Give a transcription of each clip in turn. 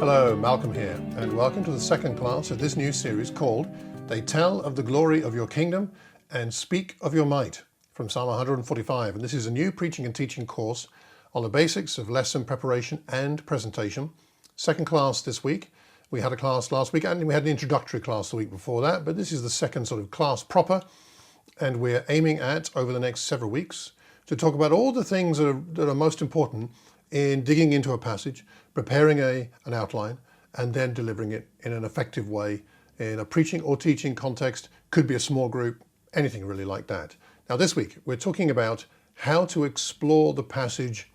Hello, Malcolm here, and welcome to the second class of this new series called They Tell of the Glory of Your Kingdom and Speak of Your Might from Psalm 145. And this is a new preaching and teaching course on the basics of lesson preparation and presentation. Second class this week. We had a class last week and we had an introductory class the week before that, but this is the second sort of class proper, and we're aiming at, over the next several weeks, to talk about all the things that are most important in digging into a passage, preparing an outline, and then delivering it in an effective way in a preaching or teaching context. Could be a small group, anything really like that. Now this week, we're talking about how to explore the passage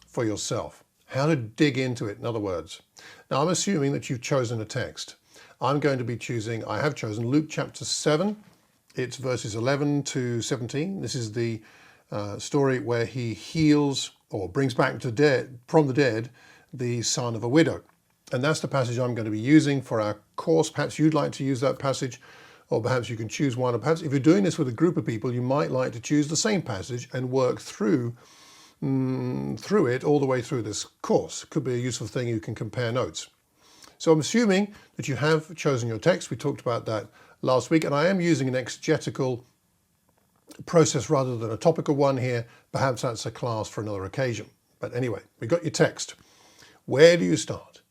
for yourself, how to dig into it, in other words. Now I'm assuming that you've chosen a text. I have chosen Luke chapter 7. It's verses 11 to 17. This is the story where he heals or brings back from the dead the son of a widow. And that's the passage I'm going to be using for our course. Perhaps you'd like to use that passage, or perhaps you can choose one. Or perhaps if you're doing this with a group of people, you might like to choose the same passage and work through it all the way through this course. Could be a useful thing. You can compare notes. So I'm assuming that you have chosen your text. We talked about that last week, and I am using an exegetical process rather than a topical one here. Perhaps that's a class for another occasion. But anyway, we got your text. Where do you start?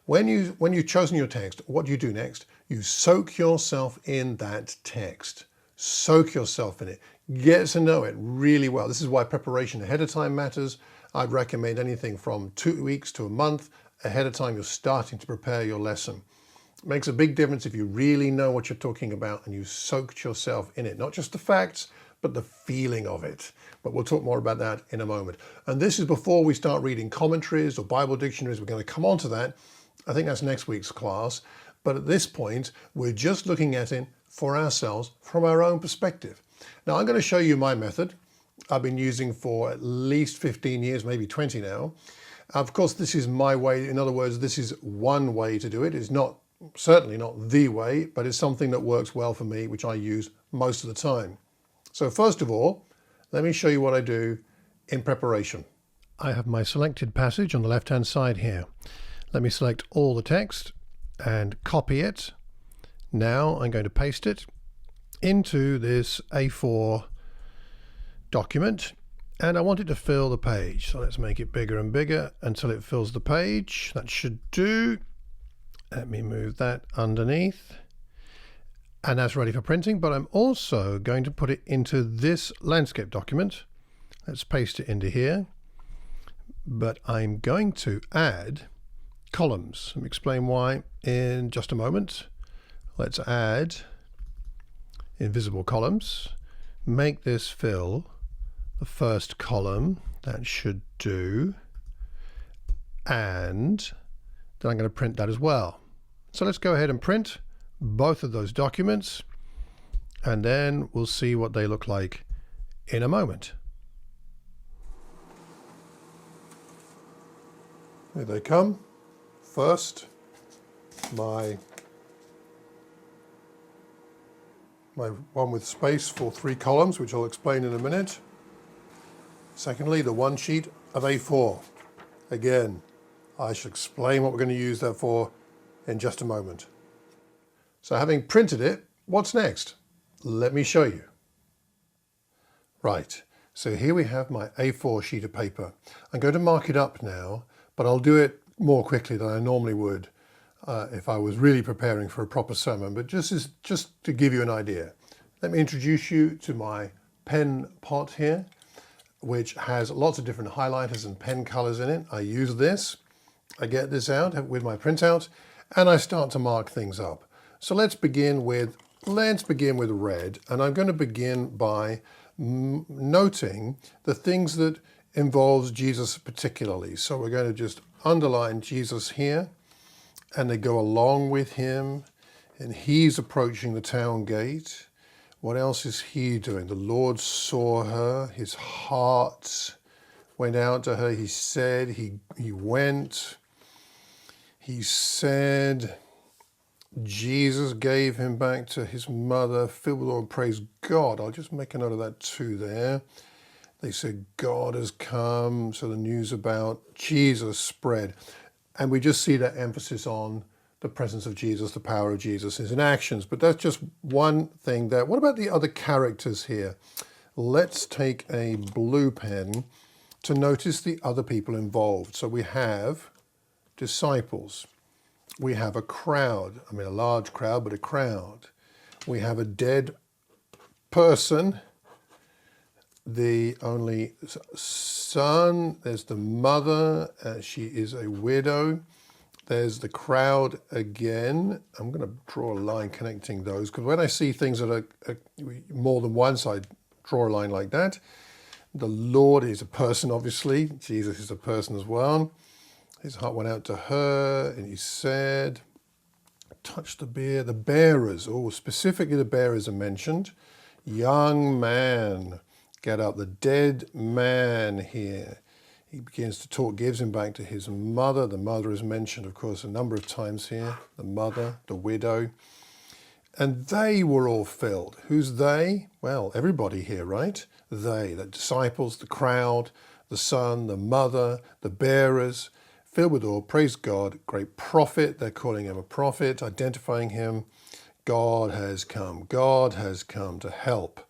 When you've chosen your text, what do you do next? You soak yourself in that text. Soak yourself in it. Get to know it really well. This is why preparation ahead of time matters. I'd recommend anything from 2 weeks to a month ahead of time. You're starting to prepare your lesson. It makes a big difference if you really know what you're talking about and you soaked yourself in it. Not just the facts, but the feeling of it. But we'll talk more about that in a moment. And this is before we start reading commentaries or Bible dictionaries. We're going to come on to that. I think that's next week's class. But at this point, we're just looking at it for ourselves from our own perspective. Now, I'm going to show you my method I've been using for at least 15 years, maybe 20 now. Of course, this is my way. In other words, this is one way to do it. It's certainly not the way, but it's something that works well for me, which I use most of the time. So first of all, let me show you what I do in preparation. I have my selected passage on the left-hand side here. Let me select all the text and copy it. Now I'm going to paste it into this A4 document, and I want it to fill the page. So let's make it bigger and bigger until it fills the page. That should do. Let me move that underneath. And that's ready for printing, but I'm also going to put it into this landscape document. Let's paste it into here. But I'm going to add columns. Let me explain why in just a moment. Let's add invisible columns. Make this fill the first column. That should do. And then I'm going to print that as well. So let's go ahead and print both of those documents, and then we'll see what they look like in a moment. Here they come. First, my one with space for 3 columns, which I'll explain in a minute. Secondly, the one sheet of A4. Again, I shall explain what we're going to use that for in just a moment. So having printed it, what's next? Let me show you. Right, so here we have my A4 sheet of paper. I'm going to mark it up now, but I'll do it more quickly than I normally would if I was really preparing for a proper sermon, but just to give you an idea. Let me introduce you to my pen pot here, which has lots of different highlighters and pen colors in it. I use this, I get this out with my printout, and I start to mark things up. So let's begin with red, and I'm going to begin by noting the things that involves Jesus particularly. So we're going to just underline Jesus here, and they go along with him, and he's approaching the town gate. What else is he doing? The Lord saw her, his heart went out to her. He said, he went, he said, Jesus gave him back to his mother, filled with all praise God. I'll just make a note of that too there. They said, God has come, so the news about Jesus spread. And we just see that emphasis on the presence of Jesus, the power of Jesus is in actions. But that's just one thing there. What about the other characters here? Let's take a blue pen to notice the other people involved. So we have disciples. We have a crowd. I mean, a large crowd, but a crowd. We have a dead person, the only son. There's the mother. She is a widow. There's the crowd again. I'm going to draw a line connecting those, because when I see things that are more than one side, draw a line like that. The Lord is a person, obviously. Jesus is a person as well. His heart went out to her, and he said, touch the bier. The bearers, specifically the bearers are mentioned. Young man, get up. The dead man here. He begins to talk, gives him back to his mother. The mother is mentioned, of course, a number of times here. The mother, the widow. And they were all filled. Who's they? Well, everybody here, right? They, the disciples, the crowd, the son, the mother, the bearers, filled with awe. Praise God. Great prophet. They're calling him a prophet, identifying him. God has come. God has come to help.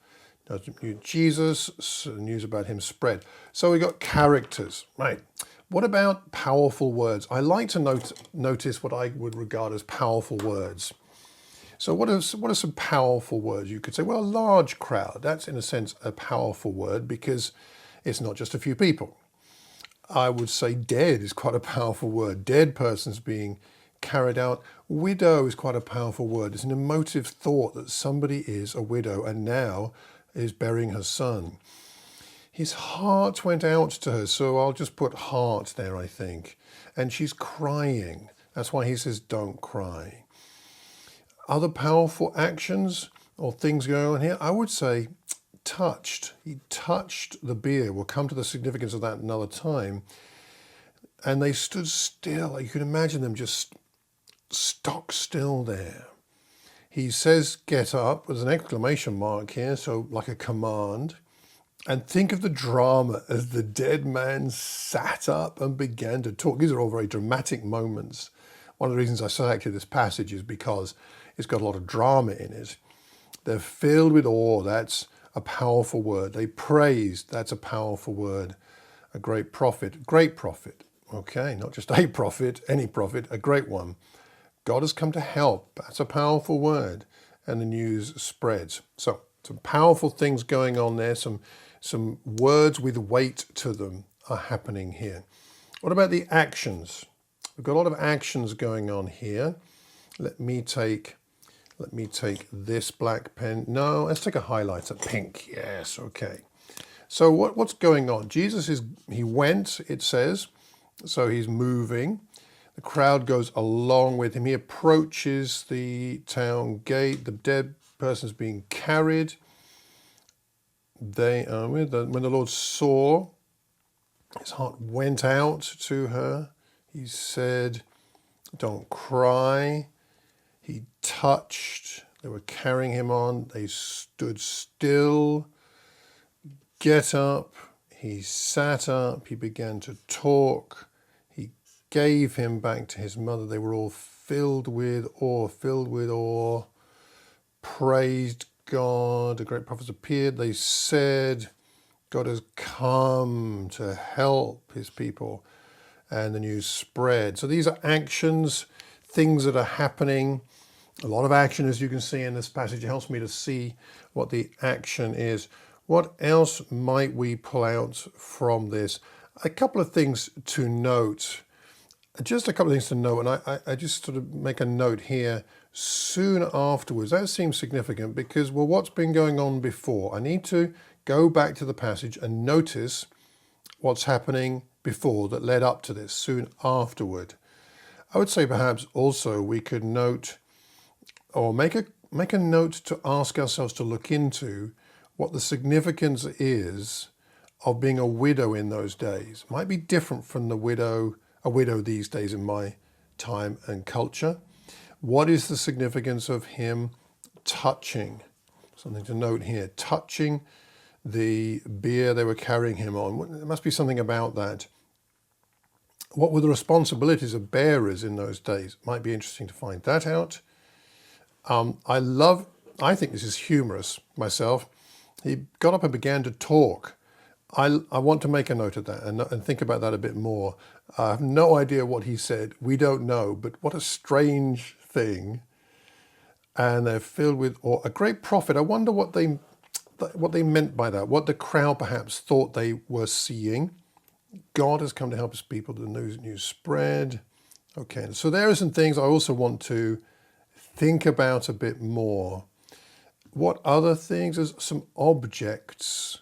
Jesus, news about him spread. So we got characters, right? What about powerful words? I like to notice what I would regard as powerful words. So what are some powerful words? You could say, well, a large crowd. That's in a sense a powerful word because it's not just a few people. I would say dead is quite a powerful word. Dead persons being carried out. Widow is quite a powerful word. It's an emotive thought that somebody is a widow and now is burying her son. His heart went out to her, so I'll just put heart there, I think. And she's crying. That's why he says, don't cry. Other powerful actions or things going on here, I would say touched. He touched the bier. We'll come to the significance of that another time. And they stood still. You can imagine them just stock still there. He says, get up. There's an exclamation mark here, so like a command. And think of the drama as the dead man sat up and began to talk. These are all very dramatic moments. One of the reasons I selected this passage is because it's got a lot of drama in it. They're filled with awe. That's a powerful word. They praised. That's a powerful word. A great prophet. Great prophet. Okay, not just a prophet, any prophet, a great one. God has come to help. That's a powerful word. And the news spreads. So some powerful things going on there. Some words with weight to them are happening here. What about the actions? We've got a lot of actions going on here. Let me take this black pen. No, let's take a highlighter. Pink. Yes, okay. So what's going on? He went, it says. So he's moving. The crowd goes along with him. He approaches the town gate. The dead person's being carried. When the Lord saw, his heart went out to her. He said, don't cry. He touched. They were carrying him on. They stood still. Get up. He sat up. He began to talk. He gave him back to his mother. They were all filled with awe, praised God. A great prophet appeared. They said, God has come to help his people. And the news spread. So these are actions, things that are happening. A lot of action, as you can see in this passage. It helps me to see what the action is. What else might we pull out from this? A couple of things to note. Just a couple of things to note, and I just sort of make a note here. Soon afterwards, that seems significant because, well, what's been going on before? I need to go back to the passage and notice what's happening before that led up to this, soon afterward. I would say perhaps also we could note or make a note to ask ourselves to look into what the significance is of being a widow in those days. Might be different from a widow these days in my time and culture. What is the significance of him touching? Something to note here. Touching the bier they were carrying him on. There must be something about that. What were the responsibilities of bearers in those days? Might be interesting to find that out. I think this is humorous myself. He got up and began to talk. I want to make a note of that and think about that a bit more. I have no idea what he said. We don't know, but what a strange thing. And they're filled with awe. A great prophet. I wonder what they meant by that, what the crowd perhaps thought they were seeing. God has come to help his people, the news spread. Okay, so there are some things I also want to think about a bit more. What other things? There's some objects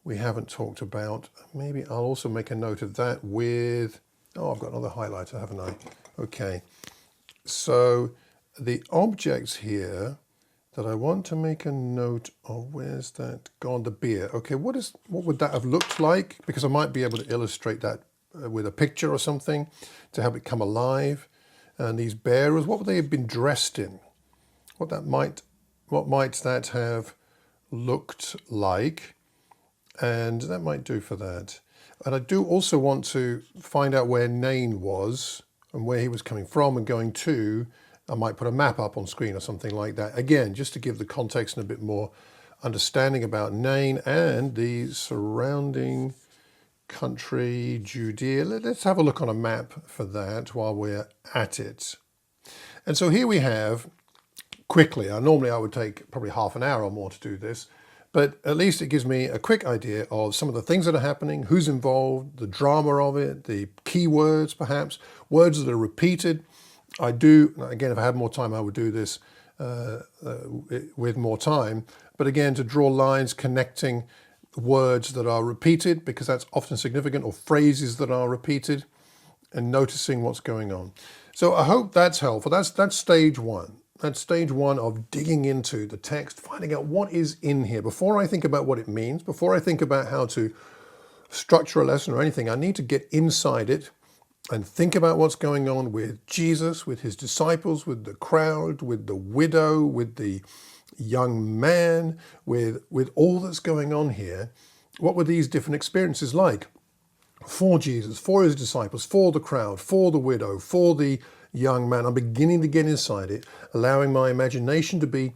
we haven't talked about. Maybe I'll also make a note of that with, I've got another highlighter, haven't I? Okay, so the objects here that I want to make a note of, where's that gone? The beer. Okay, what would that have looked like? Because I might be able to illustrate that with a picture or something to help it come alive. And these bearers, what would they have been dressed in? What might that have looked like? And that might do for that. And I do also want to find out where Nain was and where he was coming from and going to. I might put a map up on screen or something like that. Again, just to give the context and a bit more understanding about Nain and the surrounding country, Judea. Let's have a look on a map for that while we're at it. And so here we have, quickly, normally I would take probably half an hour or more to do this, but at least it gives me a quick idea of some of the things that are happening, who's involved, the drama of it, the key words perhaps, words that are repeated. I do, again, if I had more time, I would do this with more time. But again, to draw lines connecting words that are repeated, because that's often significant, or phrases that are repeated, and noticing what's going on. So I hope that's helpful. That's stage one. That's stage one of digging into the text, finding out what is in here. Before I think about what it means, before I think about how to structure a lesson or anything, I need to get inside it and think about what's going on with Jesus, with his disciples, with the crowd, with the widow, with the young man, with all that's going on here. What were these different experiences like for Jesus, for his disciples, for the crowd, for the widow, for the young man? I'm beginning to get inside it, allowing my imagination to be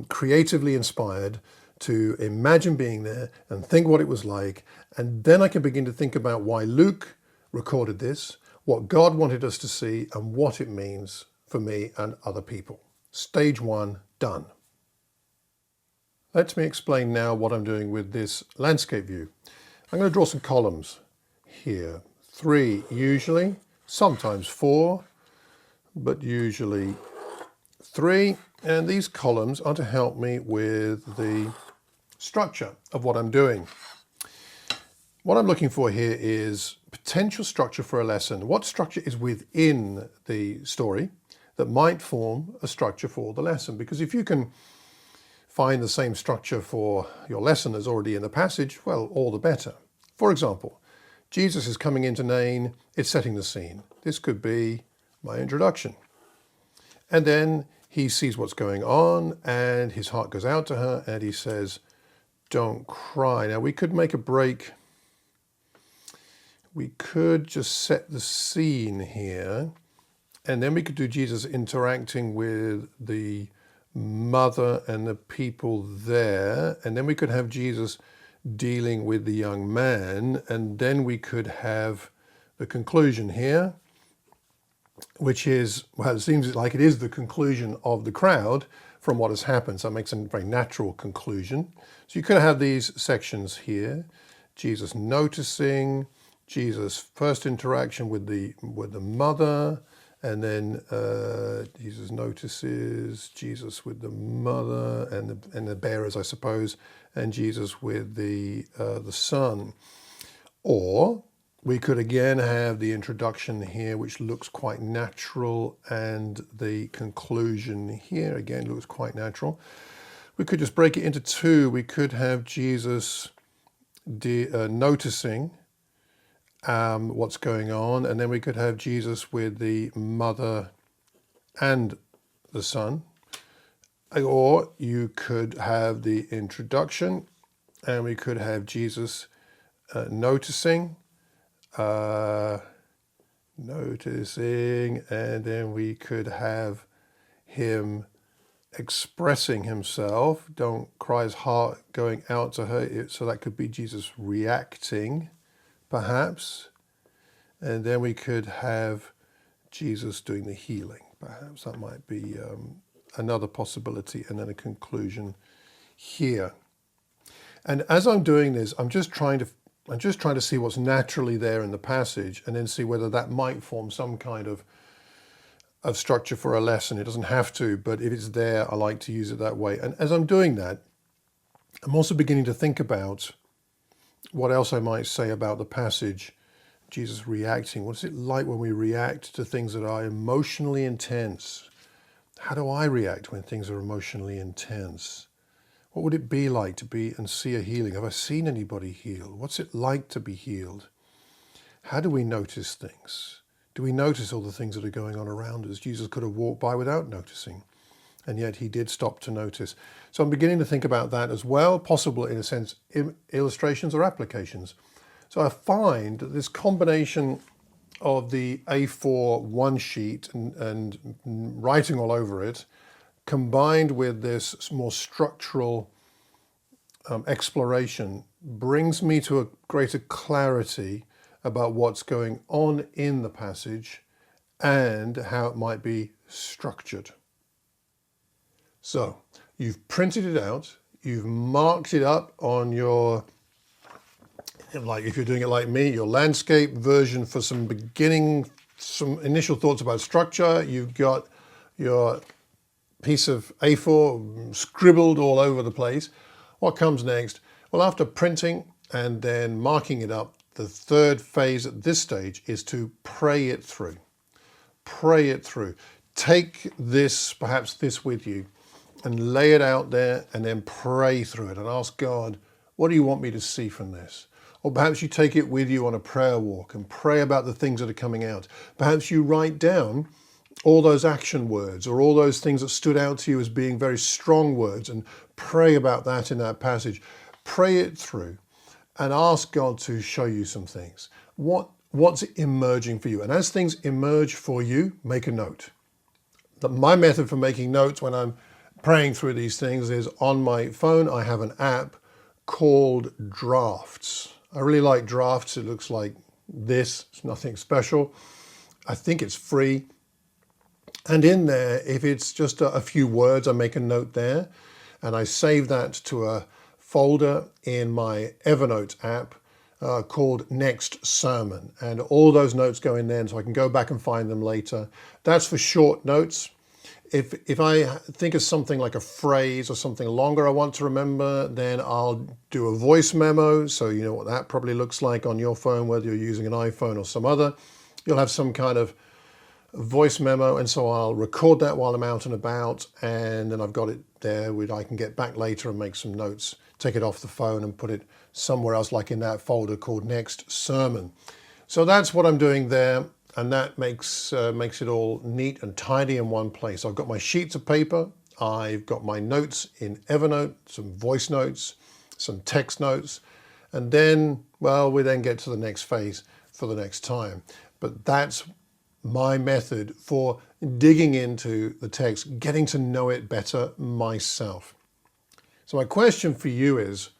creatively inspired to imagine being there and think what it was like. And then I can begin to think about why Luke recorded this, what God wanted us to see, and what it means for me and other people. Stage one, done. Let me explain now what I'm doing with this landscape view. I'm going to draw some columns here. 3 usually, sometimes 4, but usually 3. And these columns are to help me with the structure of what I'm doing. What I'm looking for here is potential structure for a lesson. What structure is within the story that might form a structure for the lesson? Because if you can find the same structure for your lesson as already in the passage, well, all the better. For example, Jesus is coming into Nain, it's setting the scene. This could be my introduction. And then he sees what's going on and his heart goes out to her and he says, don't cry. Now we could make a break. We could just set the scene here, and then we could do Jesus interacting with the mother and the people there, and then we could have Jesus dealing with the young man, and then we could have the conclusion here, which is, well, it seems like it is the conclusion of the crowd from what has happened, so it makes a very natural conclusion. So you could have these sections here, Jesus noticing, Jesus' first interaction with the mother, and then Jesus notices Jesus with the mother and the bearers, I suppose, and Jesus with the son. Or we could again have the introduction here, which looks quite natural, and the conclusion here again looks quite natural. We could just break it into 2. We could have Jesus noticing what's going on, and then we could have Jesus with the mother and the son. Or you could have the introduction and we could have Jesus noticing, noticing, and then we could have him expressing himself. Don't cry his heart going out to her. So that could be Jesus reacting, perhaps. And then we could have Jesus doing the healing. Perhaps that might be another possibility. And then a conclusion here. And as I'm doing this, I'm just trying to see what's naturally there in the passage, and then see whether that might form some kind of structure for a lesson. It doesn't have to, but if it's there, I like to use it that way. And as I'm doing that, I'm also beginning to think about what else I might say about the passage, Jesus reacting. What's it like when we react to things that are emotionally intense? How do I react when things are emotionally intense? What would it be like to be and see a healing? Have I seen anybody healed? What's it like to be healed? How do we notice things? Do we notice all the things that are going on around us? Jesus could have walked by without noticing, and yet he did stop to notice. So I'm beginning to think about that as well, possible in a sense, illustrations or applications. So I find that this combination of the A4 one sheet and writing all over it, combined with this more structural exploration, brings me to a greater clarity about what's going on in the passage and how it might be structured. So you've printed it out, you've marked it up on your, like if you're doing it like me, your landscape version for some initial thoughts about structure. You've got your piece of A4 scribbled all over the place. What comes next? Well, after printing and then marking it up, the third phase at this stage is to pray it through. Pray it through. Take this, perhaps this with you, and lay it out there, and then pray through it and ask God, what do you want me to see from this? Or perhaps you take it with you on a prayer walk and pray about the things that are coming out. Perhaps you write down all those action words or all those things that stood out to you as being very strong words and pray about that in that passage. Pray it through and ask God to show you some things. What's emerging for you? And as things emerge for you, make a note. My method for making notes when I'm praying through these things is on my phone. I have an app called Drafts. I really like Drafts. It looks like this. It's nothing special. I think it's free. And in there, if it's just a few words, I make a note there and I save that to a folder in my Evernote app called Next Sermon. And all those notes go in there so I can go back and find them later. That's for short notes. If I think of something like a phrase or something longer I want to remember, then I'll do a voice memo. So you know what that probably looks like on your phone, whether you're using an iPhone or some other. You'll have some kind of voice memo, and so I'll record that while I'm out and about, and then I've got it there where I can get back later and make some notes, take it off the phone and put it somewhere else, like in that folder called Next Sermon. So that's what I'm doing there, and that makes it all neat and tidy in one place. I've got my sheets of paper, I've got my notes in Evernote, some voice notes, some text notes, and then, well, we then get to the next phase for the next time. But that's my method for digging into the text, getting to know it better myself. So my question for you is,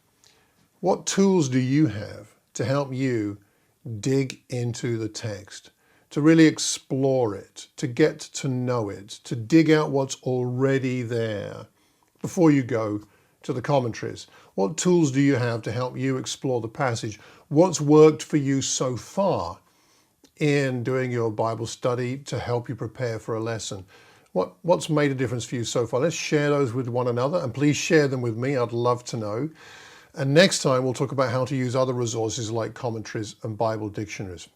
what tools do you have to help you dig into the text, to really explore it, to get to know it, to dig out what's already there before you go to the commentaries? What tools do you have to help you explore the passage? What's worked for you so far in doing your Bible study to help you prepare for a lesson? What's made a difference for you so far? Let's share those with one another, and please share them with me. I'd love to know. And next time we'll talk about how to use other resources like commentaries and Bible dictionaries.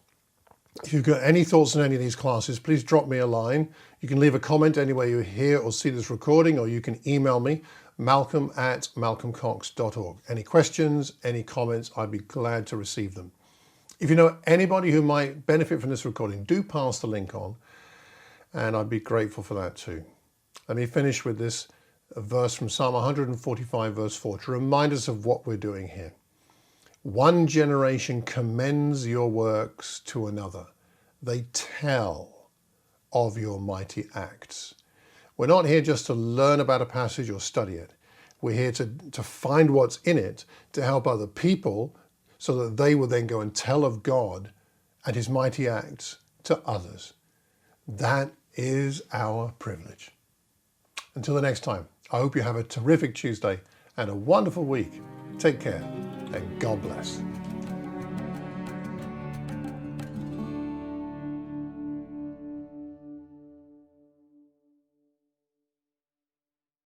If you've got any thoughts on any of these classes, please drop me a line. You can leave a comment anywhere you hear or see this recording, or you can email me, malcolm@malcolmcox.org. Any questions, any comments, I'd be glad to receive them. If you know anybody who might benefit from this recording, do pass the link on, and I'd be grateful for that too. Let me finish with this verse from Psalm 145, verse 4, to remind us of what we're doing here. One generation commends your works to another. they tell of your mighty acts. We're not here just to learn about a passage or study it. We're here to find what's in it, to help other people so that they will then go and tell of God and his mighty acts to others. That is our privilege. Until the next time, I hope you have a terrific Tuesday and a wonderful week. Take care and God bless.